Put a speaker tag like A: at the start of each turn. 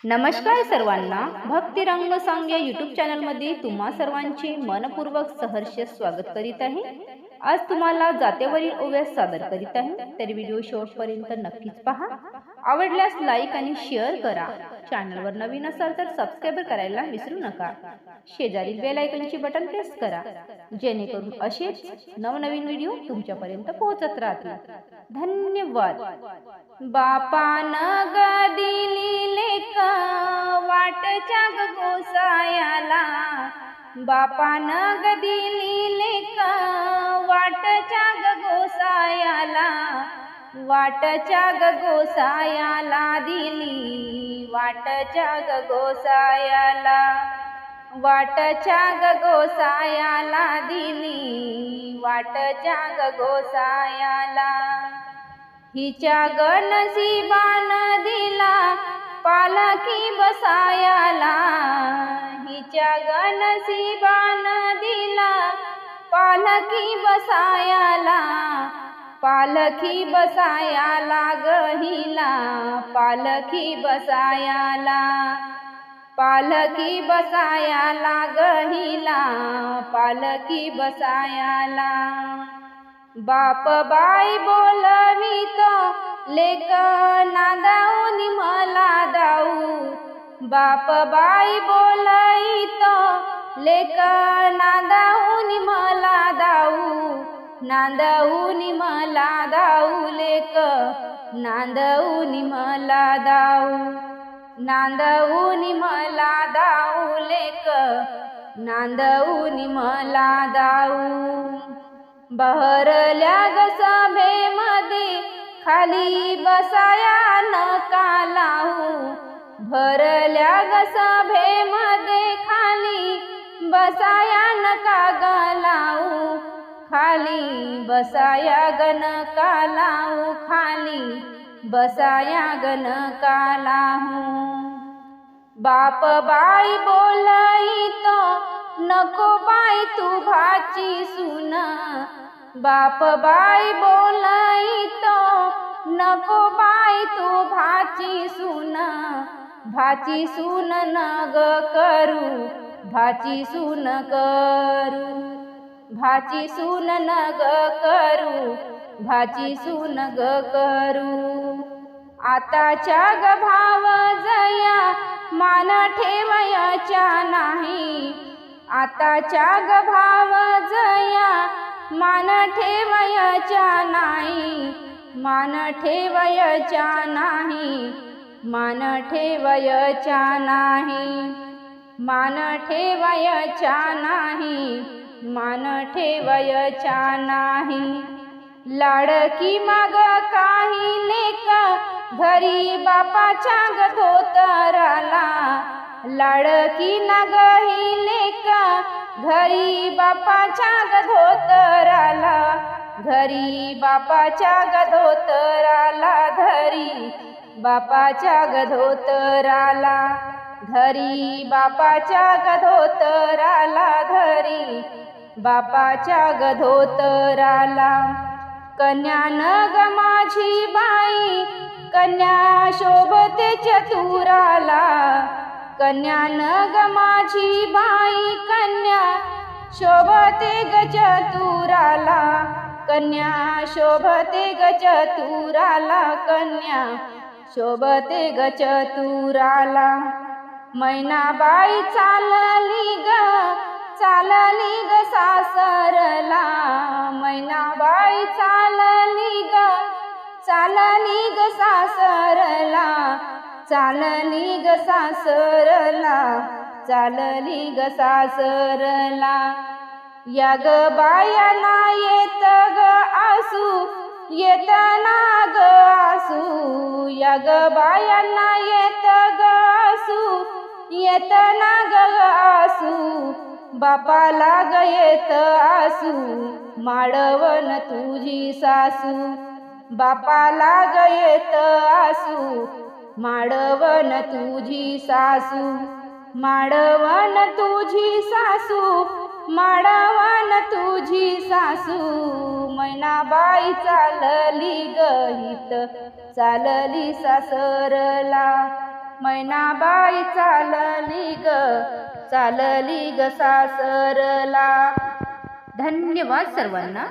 A: नमस्कार सर्वांना, भक्ती रंग सांग या यूट्यूब चॅनलमध्ये तुम्हा सर्वांचे मनपूर्वक सहर्ष स्वागत करीत आहे। आज तुम्हाला जातेवरील ओव्या सादर करीत आहे, तर व्हिडिओ शेवटपर्यंत नक्कीच पहा। आवडल्यास लाईक आणि शेअर करा। चॅनलवर नवीन असाल तर सबस्क्राइब करायला विसरू नका। शेजारील बेल आयकॉनचे बटन प्रेस करा, जेणेकरून असेच नवनवीन व्हिडिओ तुमच्यापर्यंत पोहोचत राहतील। धन्यवाद। बापानं ग दिली लेक वाटच्या ग गोसायाला, बापानं ग दिली लेक वाटच्या ग गोसायाला, वाटच्या ग गोसायाला दिली, वाटच्या ग गोसायाला, वाटच्या ग गोसायाला दिली, वाटच्या ग गोसायाला। हिच्या ग नशिबानं दिला पालखी बसायाला, हिच्या ग नशिबानं दिला पालखी बसायाला, पालखी बसायाला ग हिला, पालखी बसायाला, पालखी बसायाला ग हिला, पालखी बसायाला। बाप बाई बोलवितो लेक नांदाऊनी मला दाऊ, बाप बाई बोलवितो लेक नांदाऊनी मला दाऊ, नांदाऊनी मला दाऊ लेक, नांदाऊनी मला दाऊ, नांदाऊनी मला दाऊ लेक, नांदाऊनी मला दाऊ। बहरल्या ग सभेमध्ये खाली बसाया नका लावू, भरल्या ग सभेमध्ये खाली बसाया नका ग लावू, खाली बसाया ग नका लावू, खाली बसाया ग नका लावू। बाप बाई बोलईतो नको बाई तू भाची सून, बाप बाई बोलईतो नको बाई तू भाची सून, भाची सून न ग करू, भाची सून करू, भाची सून न ग करू, भाची सून ग करू। आताच्या ग भाव जया मान ठेवायच्या नाही, आताच्या ग भाव जया मान ठेवायच्या नाही, मान ठेवायच्या नाही, मान ठेवायच्या नाही, मान ठेवायच्या नाही, मान ठेवायच्या नाही। लाडकी माग काही लेक घरी बापाच्या ग धोतराला, लाडकी ना ग ही लेक घरी बापाच्या ग धोतराला, घरी बापाच्या ग धोतराला, घरी बापाच्या ग धोतराला, घरी बापाच्या ग धोतराला, घरी बापाच्या ग धोतराला। कन्या न ग माझी बाई कन्या शोभते चतुराला, कन्या न ग माझी बाई कन्या शोभते ग चतुराला, कन्या शोभते ग चतुराला, कन्या शोभते ग चतुराला। मैनाबाई चालली ग, चालली ग सासरला, मैनाबाई चालली ग, चालली ग सासरला, चालली ग सासरला, चालली ग सासरला। या ग बायाना येत ग आसू, येत ना ग आसू, या ग बायाना येत ग आसू, येत ना ग आसू, बापाला ग येत आसू, माडवन तुझी सासू, बापाला ग येत आसू, माडवन तुझी सासू, माडवन तुझी सासू, माडवन तुझी सासू। मैनाबाई चालली ग हित, चालली सासरला, मैनाबाई चालली ग सासरला. धन्यवाद सर्वांना.